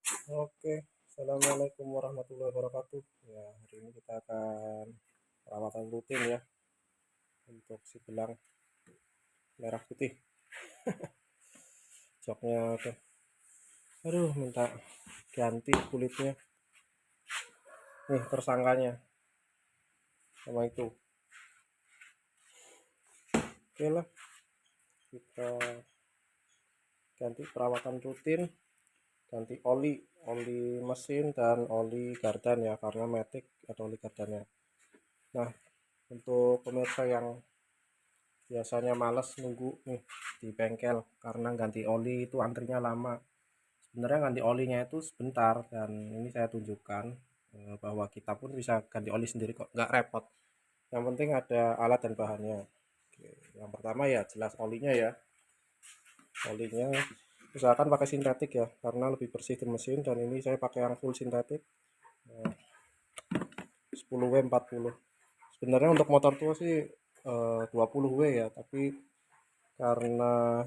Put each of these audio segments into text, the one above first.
Oke, assalamualaikum warahmatullahi wabarakatuh. Ya, hari ini kita akan perawatan rutin ya untuk si belang merah putih. Joknya oke. Aduh, minta ganti kulitnya. Nih tersangkanya sama itu. Oke lah, kita ganti perawatan rutin, ganti oli mesin dan oli gardan ya, karena matic atau oli gardannya. Nah, untuk pemirsa yang biasanya males nunggu nih di bengkel karena ganti oli itu antrinya lama. Sebenarnya ganti olinya itu sebentar, dan ini saya tunjukkan bahwa kita pun bisa ganti oli sendiri kok, nggak repot. Yang penting ada alat dan bahannya. Oke, yang pertama ya jelas olinya ya. Olinya usahakan pakai sintetik ya, karena lebih bersih di mesin, dan ini saya pakai yang full sintetik 10W 40. Sebenarnya untuk motor tua sih 20W ya, tapi karena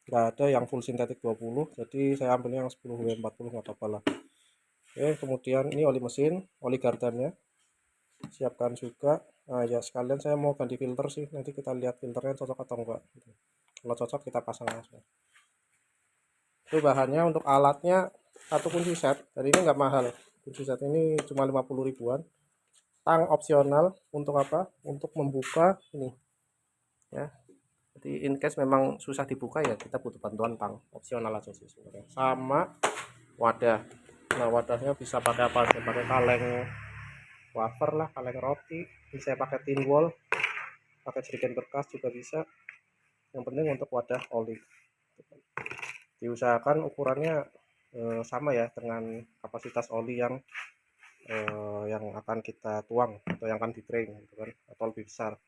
nggak ada yang full sintetik 20, jadi saya ambilnya yang 10W 40, nggak apa-apa lah. Oke, kemudian ini oli mesin, oli gardannya siapkan juga. Nah ya, sekalian saya mau ganti filter sih, nanti kita lihat filternya cocok atau enggak. Kalau cocok kita pasang langsung. Itu bahannya. Untuk alatnya satu kunci set, dan ini nggak mahal. Kunci set ini cuma 50 ribuan. Tang opsional. Untuk apa? Untuk membuka ini ya. Jadi in case memang susah dibuka ya, kita butuh bantuan tang, opsional aja sih sebenarnya. Sama wadah. Nah, wadahnya bisa pakai apa sih? Pakai kaleng wafer lah, kaleng roti. Ini saya pakai tin wall, pakai jerigen bekas juga bisa. Yang penting untuk wadah oli diusahakan ukurannya sama ya dengan kapasitas oli yang akan kita tuang atau yang akan di drain gitu kan, atau lebih besar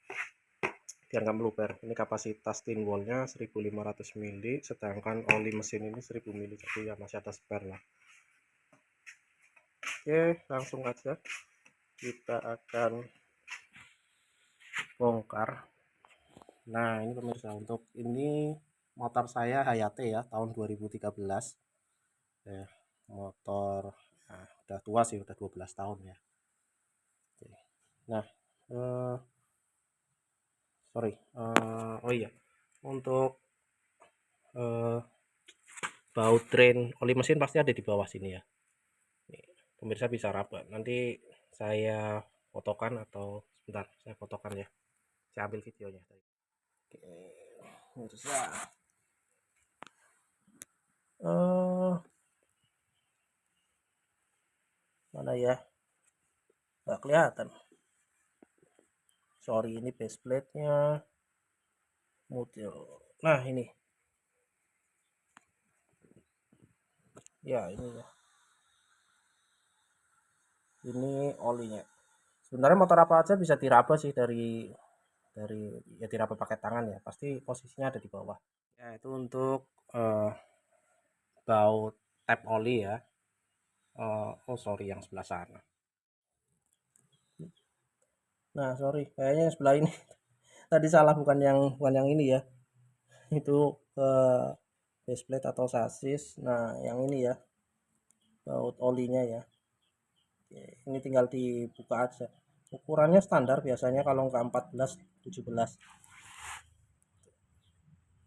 biar nggak meluber. Ini kapasitas tin wallnya 1500 ml, sedangkan oli mesin ini 1000 ml, jadi ya masih ada spare lah. Oke, langsung aja kita akan bongkar. Nah, ini pemirsa, untuk ini motor saya Hayate ya, tahun 2013 ya. Motor udah tua sih, udah 12 tahun ya. Nah, sorry, oh iya, untuk baut drain oli mesin pasti ada di bawah sini ya. Nih, pemirsa bisa raba, nanti saya fotokan, atau sebentar saya fotokan ya, saya ambil videonya tadi. Oke, pemirsa, mana ya, nggak kelihatan, sorry. Ini base plate nya mutil. Nah, ini ya, ini ya, ini olinya. Sebenarnya motor apa aja bisa diraba sih, dari ya diraba pakai tangan ya, pasti posisinya ada di bawah ya. Itu untuk baut tap oli ya. Oh sorry, yang sebelah sana. Nah sorry, kayaknya yang sebelah ini tadi salah, bukan yang ini ya. Itu faceplate atau sasis. Nah yang ini ya, baut olinya ya. Oke, ini tinggal dibuka aja. Ukurannya standar biasanya, kalau nggak 14 17.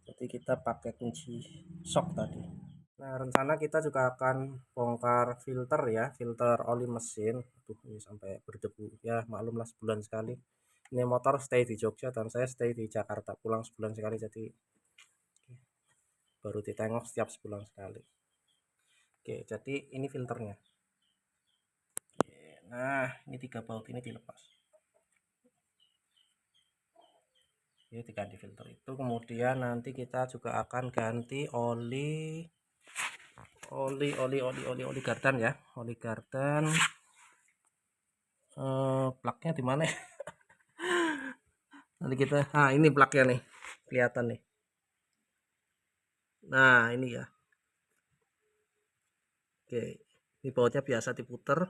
Jadi kita pakai kunci shock tadi. Nah, rencana kita juga akan bongkar filter ya, filter oli mesin. Tuh, ini sampai berdebu ya, maklumlah sebulan sekali. Ini motor stay di Jogja dan saya stay di Jakarta, pulang sebulan sekali, jadi baru ditengok setiap sebulan sekali. Oke, jadi ini filternya. Oke, nah ini 3 baut ini dilepas. Ini diganti filter itu, kemudian nanti kita juga akan ganti oli gardan ya, oli gardan. Plaknya di mana ya? Nanti kita, ini plaknya nih, kelihatan nih. Nah ini ya. Oke, ini bautnya biasa diputer,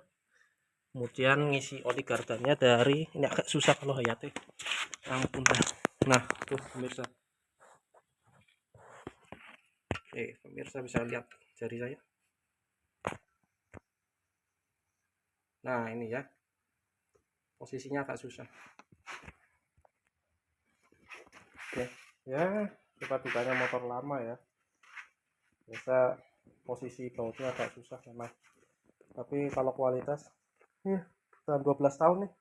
kemudian ngisi oli gardannya dari ini. Agak susah kalau Hayate, ampun dah. Nah tuh pemirsa, pemirsa bisa lihat jari saya. Nah ini ya, posisinya agak susah. Oke ya, suka dukanya motor lama ya, biasa posisi bautnya agak susah memang, tapi kalau kualitas ya dalam 12 tahun nih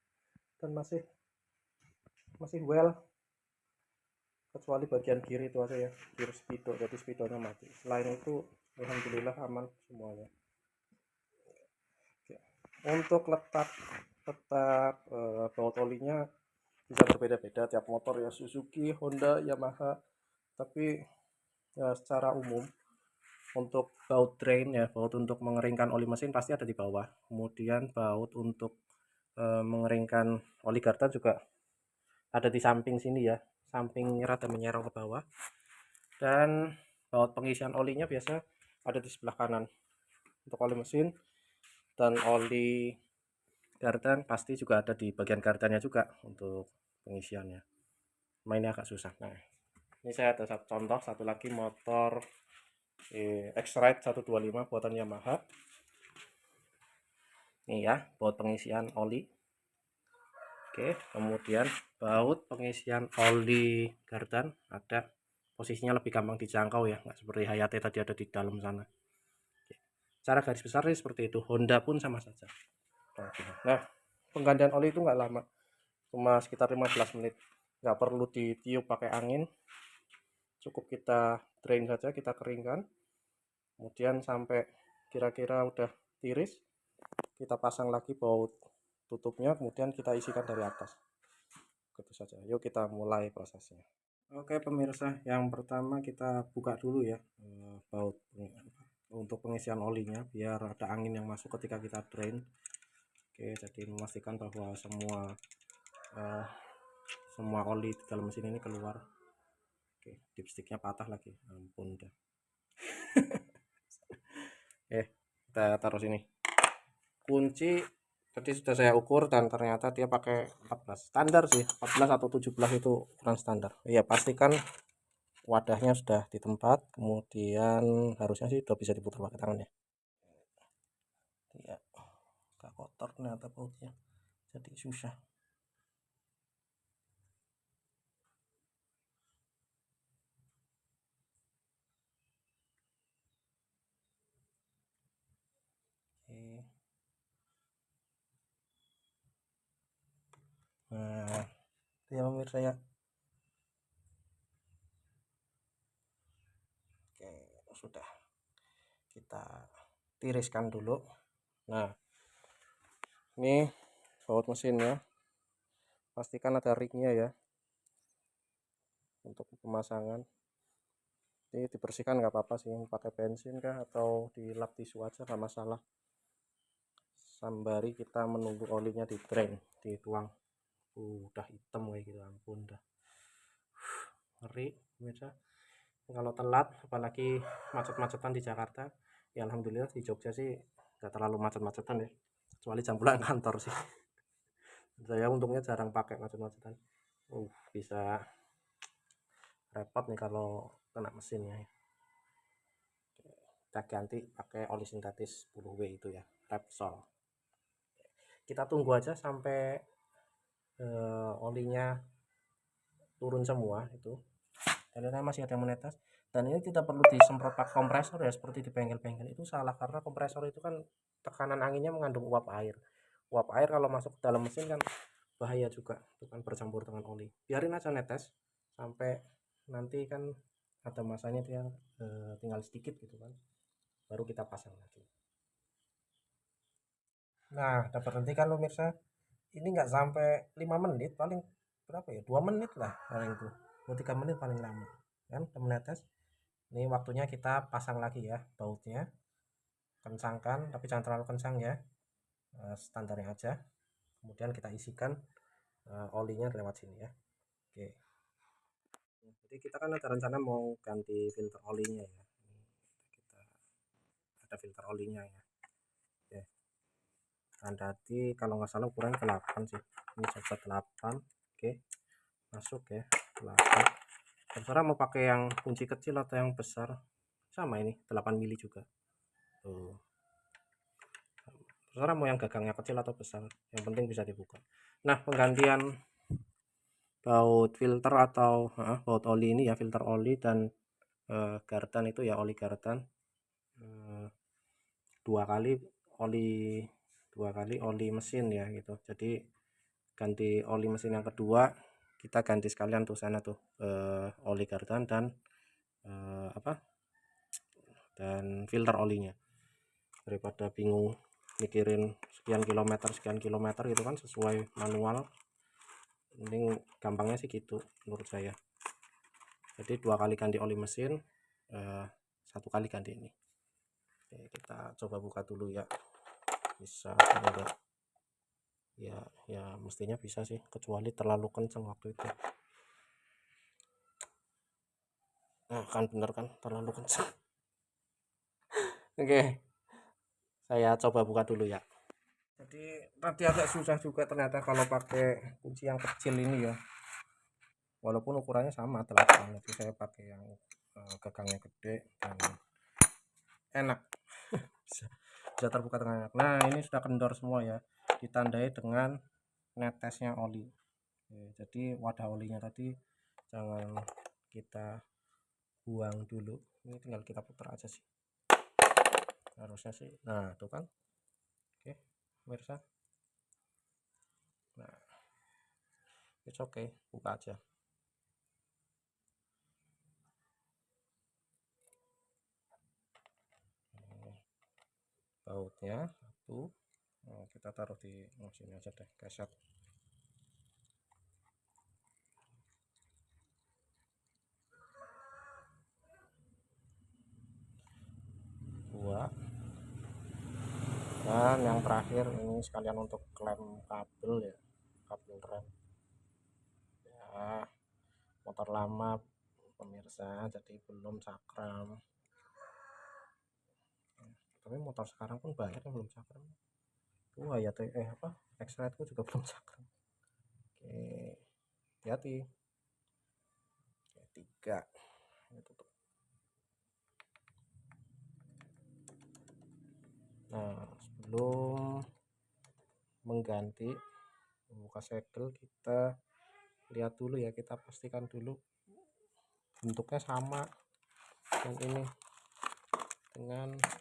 dan masih well, kecuali bagian kiri itu aja ya, kiri speedo, jadi speedonya mati. Selain itu alhamdulillah aman semuanya. Oke. Untuk letak letak baut olinya bisa berbeda-beda tiap motor ya, Suzuki, Honda, Yamaha, tapi ya secara umum untuk baut drain ya, baut untuk mengeringkan oli mesin pasti ada di bawah. Kemudian baut untuk mengeringkan oli gardan juga ada di samping sini ya, samping rada menyerong ke bawah. Dan baut pengisian olinya biasa ada di sebelah kanan untuk oli mesin, dan oli gardan pasti juga ada di bagian gardannya juga untuk pengisiannya. Mainnya agak susah. Nah ini saya ada satu contoh, satu lagi motor X-Ride 125 buatan Yamaha. Ini ya baut pengisian oli. Oke, kemudian baut pengisian oli gardan ada, posisinya lebih gampang dijangkau ya, nggak seperti Hayate tadi ada di dalam sana. Oke. Cara garis besarnya seperti itu. Honda pun sama saja. Nah penggantian oli itu nggak lama, cuma sekitar 15 menit, nggak perlu ditiup pakai angin, cukup kita drain saja, kita keringkan, kemudian sampai kira-kira udah tiris, kita pasang lagi baut tutupnya, kemudian kita isikan dari atas. Itu saja. Yuk kita mulai prosesnya. Oke pemirsa, yang pertama kita buka dulu ya baut untuk pengisian olinya biar ada angin yang masuk ketika kita drain. Oke, jadi memastikan bahwa semua oli di dalam mesin ini keluar. Oke, dipsticknya patah lagi, ampun dah. Kita taruh sini. Kunci tadi sudah saya ukur dan ternyata dia pakai 14, standar sih, 14 atau 17 itu ukuran standar ya. Pastikan wadahnya sudah di tempat, kemudian harusnya sih udah bisa diputar pakai tangan ya. Ya agak kotor ternyata bautnya, jadi susah. Oke. Nah itu ya pemirsa ya. Oke, sudah kita tiriskan dulu. Nah ini baut mesinnya, pastikan ada ringnya ya untuk pemasangan. Ini dibersihkan nggak apa-apa sih, pakai bensin kah atau dilap tisu aja nggak masalah, sembari kita menunggu olinya di drain, dituang. Udah hitam kayak gitu, ampun dah, ngeri pemirsa. Kalau telat, apalagi macet-macetan di Jakarta ya, alhamdulillah di Jogja sih nggak terlalu macet-macetan ya, kecuali jam pulang kantor sih. Saya untungnya jarang pakai macet-macetan. Bisa repot nih kalau kena mesinnya. Kita ganti pakai oli sintetis 10W itu ya, Repsol. Kita tunggu aja sampai olinya turun semua itu, dan ini masih ada yang menetes. Dan ini tidak perlu disemprot pakai kompresor ya, seperti di bengkel-bengkel itu salah, karena kompresor itu kan tekanan anginnya mengandung uap air. Uap air kalau masuk ke dalam mesin kan bahaya juga, itu kan bercampur dengan oli. Biarin aja netes sampai nanti kan ada masanya dia tinggal sedikit gitu kan, baru kita pasang lagi. Nah dapat nanti kan pemirsa, ini nggak sampai 5 menit, paling berapa ya, 2 menit lah paling, itu 2-3 menit paling lama kan udah menetes. Ini waktunya kita pasang lagi ya bautnya, kencangkan tapi jangan terlalu kencang ya, standarnya aja. Kemudian kita isikan olinya lewat sini ya. Oke, jadi kita kan ada rencana mau ganti filter olinya ya. Kita ada filter olinya ya. Oke, dan tadi kalau nggak salah ukuran ke 8 sih, ini coba 8. Oke, masuk ya 8. Terserah mau pakai yang kunci kecil atau yang besar, sama ini 8 mili juga tuh. terserah mau yang gagangnya kecil atau besar, yang penting bisa dibuka. Nah, penggantian baut filter atau baut oli ini ya, filter oli dan gardan itu ya, oli gardan 2 kali oli mesin ya gitu. Jadi ganti oli mesin yang kedua, kita ganti sekalian tuh sana tuh oli gardan dan dan filter olinya, daripada bingung mikirin sekian kilometer gitu kan sesuai manual. Mending gampangnya sih gitu menurut saya. Jadi 2 kali ganti oli mesin, 1 kali ganti ini. Oke, kita coba buka dulu ya, bisa enggak ya, mestinya bisa sih, kecuali terlalu kencang waktu itu. Nah kan bener kan, terlalu kencang. Oke, saya coba buka dulu ya. Jadi tadi agak susah juga ternyata kalau pakai kunci yang kecil ini ya, walaupun ukurannya sama 8, tapi saya pakai yang gagangnya gede dan enak. bisa terbuka dengan enak. Nah ini sudah kendor semua ya, ditandai dengan netesnya oli. Jadi wadah olinya tadi jangan kita buang dulu, ini tinggal kita putar aja sih harusnya sih. Nah tuh kan, oke pemirsa, nah it's okay, buka aja. Bautnya satu, nah, kita taruh di sini aja deh, keset. Dua, dan yang terakhir ini sekalian untuk klem kabel ya, kabel rem ya. Motor lama pemirsa, jadi belum cakram, tapi motor sekarang pun banyak yang belum cakram. Wah ya X-Ride juga belum cakram. Oke, hati-hati. Tiga, tutup. Nah sebelum mengganti membuka segel, kita lihat dulu ya, kita pastikan dulu bentuknya sama yang ini dengan ini.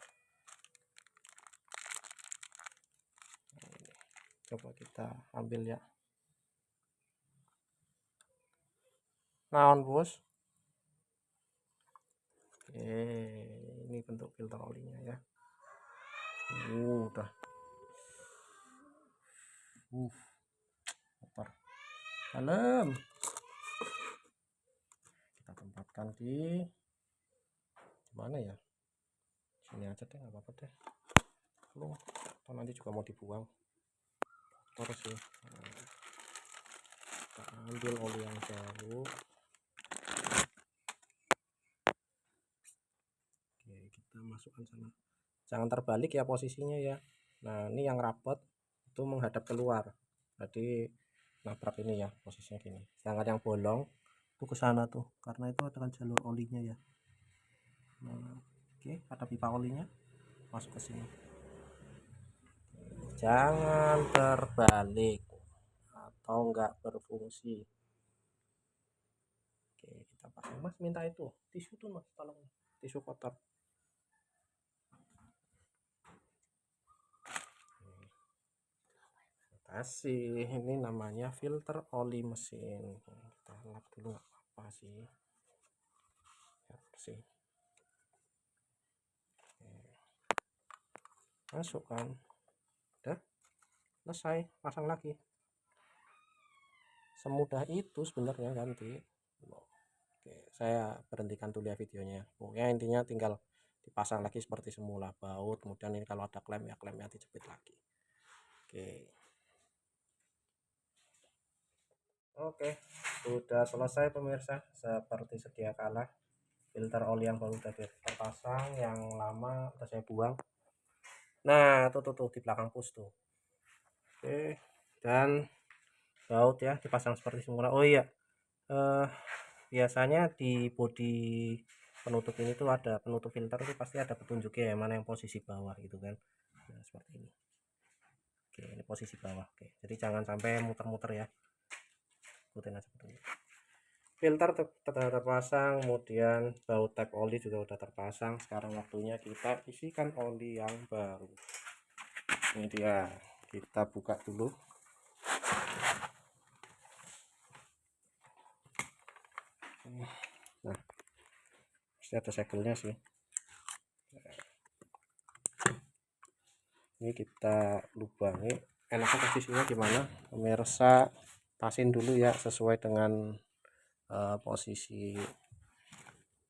Coba kita ambil ya. Naon bos. Oke, ini bentuk filter olinya ya. Udah kotor dalam. Kita tempatkan di mana ya, sini aja deh, nggak apa-apa deh, lu atau nanti juga mau dibuang terus sih. Kita ambil oli yang baru. Oke, kita masukkan sana, jangan terbalik ya posisinya ya. Nah ini yang rapot itu menghadap keluar, jadi nabrak ini ya, posisinya gini. Sedangkan yang bolong itu ke sana tuh, karena itu adalah jalur olinya ya. Nah, oke, ada pipa olinya masuk ke sini. Jangan terbalik atau enggak berfungsi. Oke, kita pasang. Mas minta itu tisu tuh mas, tolong, tisu kotor. Kasih, ini namanya filter oli mesin. Kita lap dulu nggak apa-apa sih ya, bersih. Masukkan, udah selesai, pasang lagi. Semudah itu sebenarnya ganti. Oke, saya berhentikan dulu ya videonya. Pokoknya intinya tinggal dipasang lagi seperti semula baut, kemudian ini kalau ada klem ya klemnya dijepit lagi. Oke, sudah selesai pemirsa, seperti sedia kala. Filter oli yang baru sudah terpasang, yang lama udah saya buang. Nah tuh di belakang pus tuh. Oke, dan baut ya dipasang seperti semula. Oh iya, biasanya di bodi penutup ini tuh ada penutup filter, itu pasti ada petunjuknya ya, mana yang posisi bawah gitu kan. Nah seperti ini. posisi bawah. Oke, jadi jangan sampai muter-muter ya, ikutin aja dulu. Filter sudah terpasang, kemudian baut tap oli juga sudah terpasang. Sekarang waktunya kita isikan oli yang baru. Ini dia, kita buka dulu. Nah, pasti ada segelnya sih. Ini kita lubangi. Enaknya posisinya gimana, pemirsa? Pasin dulu ya sesuai dengan posisi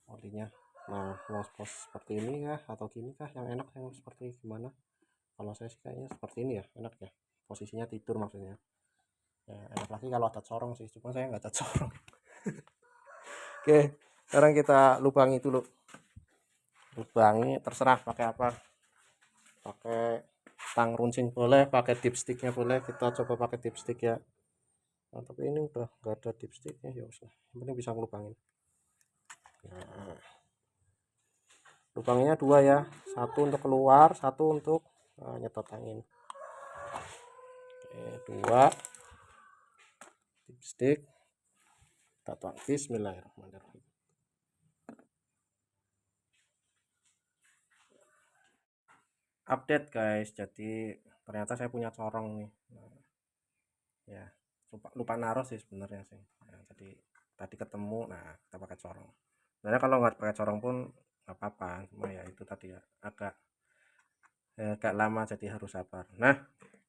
olinya. Nah, mau seperti ini ya atau gini kah yang enak, yang seperti gimana? Kalau saya sih kayaknya seperti ini ya, enak ya, posisinya tidur maksudnya ya. Enak lagi kalau ada corong sih, cuma saya nggak ada corong. Oke, sekarang kita lubangi dulu. Lubangi terserah pakai apa, pakai tang runcing boleh, pakai dipsticknya boleh. Kita coba pakai dipstick ya. Nah, tapi ini udah nggak ada dipsticknya ya, usah, yang penting bisa ngelubangin. Nah, lubangnya dua ya, satu untuk keluar, satu untuk nyedot angin. Oke, dua dipstick, kita tuang. Bismillahirrahmanirrahim. Update guys, jadi ternyata saya punya corong nih. Nah, ya lupa naruh sih sebenarnya sih. Nah, jadi tadi ketemu, nah kita pakai corong. Sebenarnya kalau nggak pakai corong pun nggak apa-apa, cuma ya itu tadi ya agak lama, jadi harus sabar. Nah,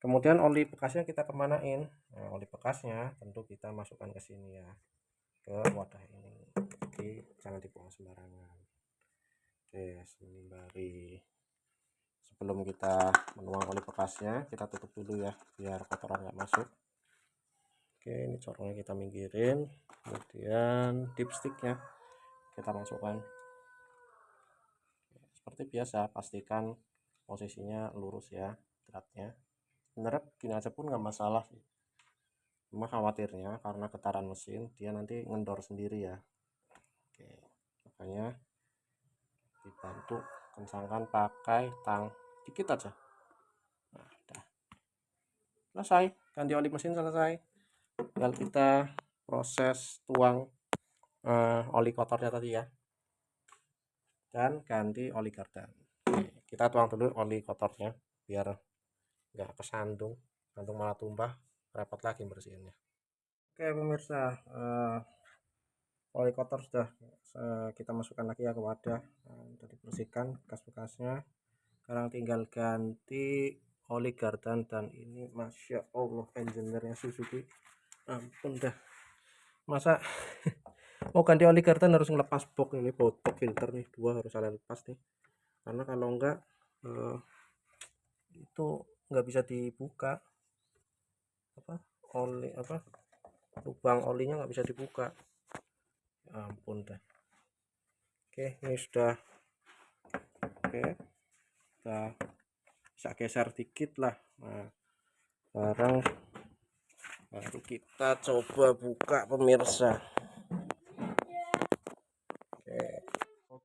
kemudian oli bekasnya kita kemanain? Nah, oli bekasnya tentu kita masukkan ke sini ya, ke wadah ini. Jadi jangan dibuang sembarangan. Oke, sembari sebelum kita menuang oli bekasnya, kita tutup dulu ya biar kotoran nggak masuk. Oke, ini corongnya kita minggirin, kemudian dipsticknya kita masukkan. Seperti biasa, pastikan posisinya lurus ya, dratnya. Sebenarnya gini aja pun nggak masalah sih, cuma khawatirnya karena getaran mesin dia nanti ngendor sendiri ya. Oke, makanya dibantu kencangkan pakai tang dikit aja. Nah, udah selesai, ganti oli mesin selesai. Tinggal kita proses tuang oli kotornya tadi ya, dan ganti oli gardan. Kita tuang dulu oli kotornya biar nggak kesandung, nanti malah tumpah, repot lagi bersihinnya. Oke pemirsa, oli kotor sudah kita masukkan lagi ya ke wadah. Sudah dibersihkan bekas-bekasnya. Sekarang tinggal ganti oli gardan, dan ini masya Allah engineer-nya Suzuki, ampun dah, masa mau ganti oli gardan harus ngelepas box ini, box filter nih dua harus saling lepas nih, karena kalau enggak itu nggak bisa dibuka, oli lubang olinya nggak bisa dibuka, ampun dah. Oke, ini sudah oke, kita bisa geser dikit lah. Nah, sekarang baru kita coba buka pemirsa. Oke,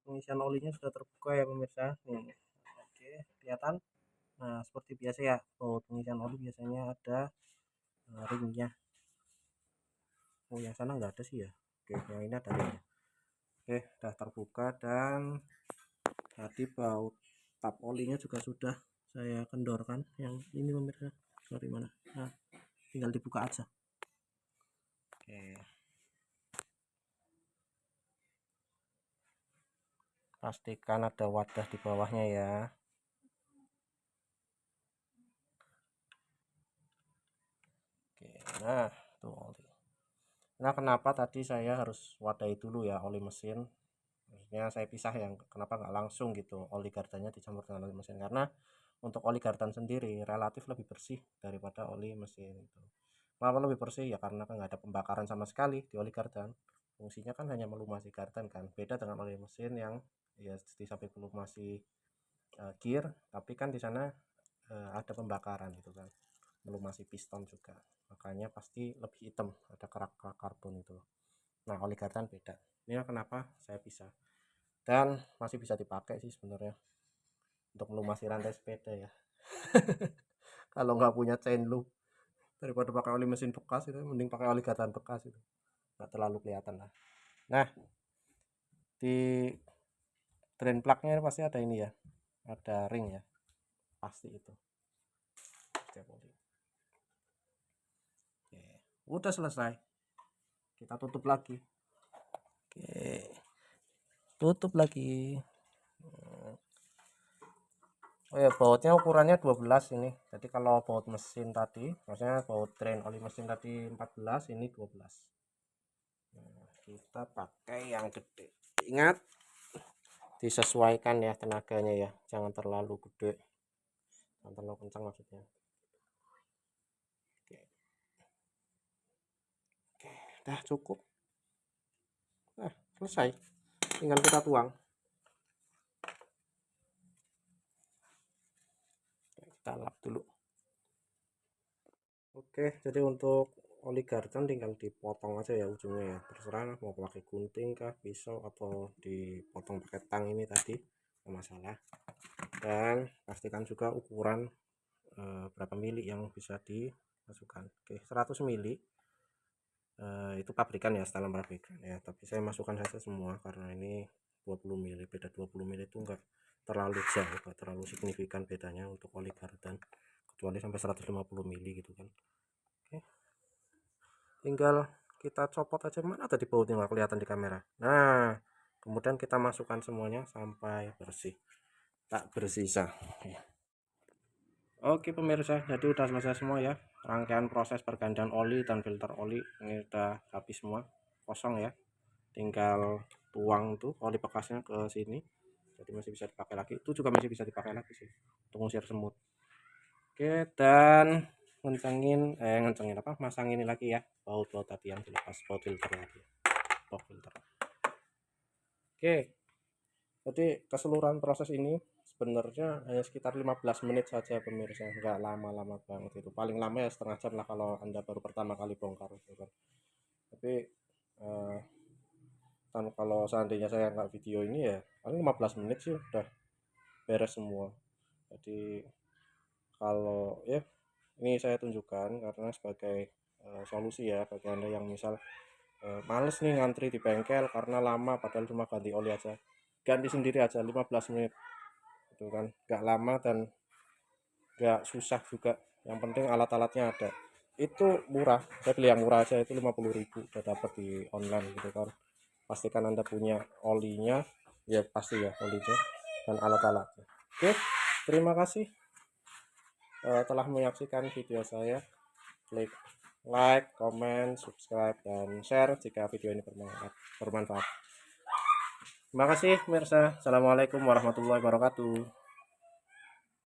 pengisian olinya sudah terbuka ya pemirsa. Oke, kelihatan. Nah, seperti biasa ya, pengisian oli biasanya ada ringnya. Oh, yang sana nggak ada sih ya. Oke, yang ini ada ringnya. Oke, sudah terbuka, dan tadi baut tap olinya juga sudah saya kendorkan. Yang ini pemirsa, sorry mana? Nah, tinggal dibuka aja. Oke, pastikan ada wadah di bawahnya ya. Oke, nah tuh oli. Nah, kenapa tadi saya harus wadahi dulu ya oli mesin, maksudnya saya pisah, yang kenapa nggak langsung gitu oli gardannya dicampur dengan oli mesin, karena untuk oli gardan sendiri relatif lebih bersih daripada oli mesin itu. Kenapa lebih bersih ya, karena kan nggak ada pembakaran sama sekali di oli gardan. Fungsinya kan hanya melumasi gardan kan, beda dengan oli mesin yang ya di samping melumasi gear, tapi kan di sana ada pembakaran gitu kan, melumasi piston juga, makanya pasti lebih hitam, ada kerak-kerak karbon itu. Nah, oli gardan beda. Ini kenapa saya pisah, dan masih bisa dipakai sih sebenarnya untuk melumasi rantai sepeda ya. Kalau nggak punya chain loop, daripada pakai oli mesin bekas itu mending pakai oli gataan bekas itu, nggak terlalu kelihatan lah. Nah, di drain plug-nya pasti ada ini ya, ada ring ya, pasti itu setiap oli. Oke, udah selesai, kita tutup lagi. Oke, tutup lagi. Oh ya, bautnya ukurannya 12 ini. Jadi kalau baut mesin tadi, maksudnya baut drain oli mesin tadi 14, ini 12. Nah, kita pakai yang gede. Ingat, disesuaikan ya tenaganya ya, jangan terlalu gede, jangan terlalu kencang maksudnya. Oke, oke, udah cukup. Nah, selesai, tinggal kita tuang. Kita lap dulu. Oke, jadi untuk oli gardan tinggal dipotong aja ya ujungnya ya, terserah mau pakai gunting kah, pisau, atau dipotong pakai tang ini tadi, nggak masalah. Dan pastikan juga ukuran berapa mili yang bisa dimasukkan. Oke, 100 mili itu pabrikan ya, setelan pabrikan ya, tapi saya masukkan saja semua karena ini 20 mili, beda 20 mili itu enggak terlalu jauh, enggak terlalu signifikan bedanya untuk oli gardan, kecuali sampai 150 mili gitu kan. Oke, tinggal kita copot aja, mana tadi bautnya nggak kelihatan di kamera. Nah, kemudian kita masukkan semuanya sampai bersih, tak bersisa. Oke pemirsa, jadi udah selesai semua ya, rangkaian proses pergantian oli dan filter oli ini udah habis semua, kosong ya. Tinggal tuang tuh oli bekasnya ke sini, jadi masih bisa dipakai lagi. Itu juga masih bisa dipakai lagi sih untuk ngusir semut. Oke, dan ngencengin apa, masang ini lagi ya, baut tadi yang dilepas, baut filter lagi, baut filter. Oke, jadi keseluruhan proses ini sebenarnya hanya sekitar 15 menit saja pemirsa, nggak lama-lama banget, itu paling lama ya setengah jam lah kalau anda baru pertama kali bongkar gitu kan. Tapi kan kalau seandainya saya nggak video ini ya paling 15 menit sih udah beres semua. Jadi kalau ya, ini saya tunjukkan karena sebagai solusi ya bagi anda yang misal males nih ngantri di bengkel karena lama, padahal cuma ganti oli aja, ganti sendiri aja 15 menit itu kan, nggak lama dan nggak susah juga, yang penting alat-alatnya ada. Itu murah, saya beli yang murah aja itu 50.000 udah dapat di online gitu kan. Pastikan anda punya olinya ya, pasti ya olinya dan alat-alatnya. Oke, terima kasih telah menyaksikan video saya. Klik like, comment, subscribe, dan share jika video ini bermanfaat. Terima kasih pemirsa. Assalamualaikum warahmatullahi wabarakatuh.